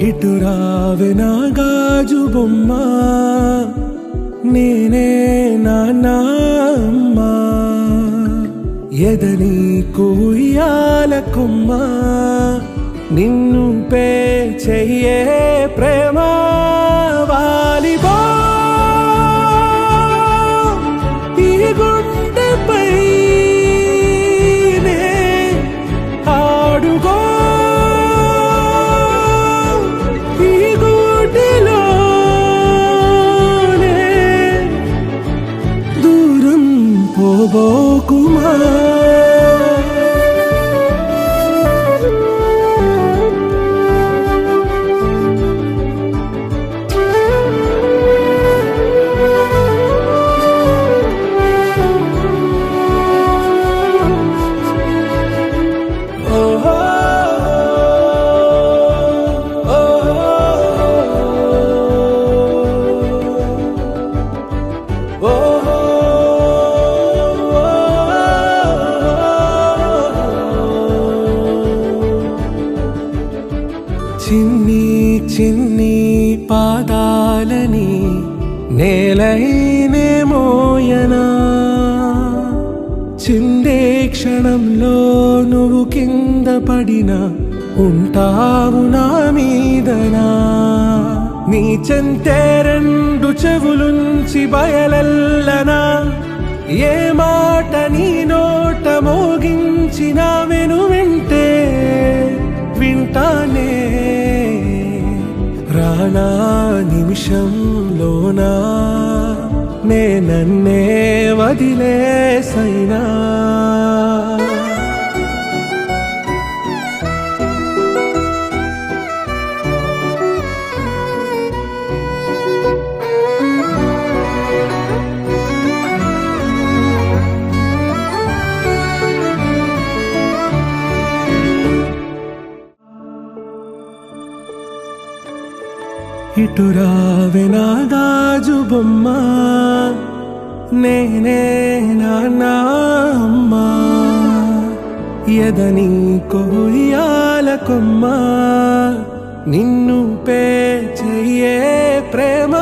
ఇటు రావే నా గాజు బొమ్మ, నేనే నాన్న అమ్మ. ఎదని కుయ్యాల కొమ్మ, నిన్ను పే చెయ్యే ప్రేమ వాలిబా. ఈ గుండెపై నే ఆడుగో, ఈ గూటిలోనే దూరం పోబోకుమా. చిన్ని చిన్ని పాదాలని నేలైనే మోయనా, చిందే క్షణంలో నువ్వు కింద పడినా ఉంటావు నా మీదనా. నీ చెంతే రెండు చెవులుంచి బయలెల్లనా, ఏ మాట నీ నోట మోగించిన వెను వింటే వింటానే. రానా నిమిషంలోనా నే నన్నే వదిలేసైనా. ఇటు రావే నా గాజు బొమ్మ, నేనే నాన్న అమ్మ. ఎదని కొయ్యాల కొమ్మ, నిన్ను పే చెయ్యే ప్రేమ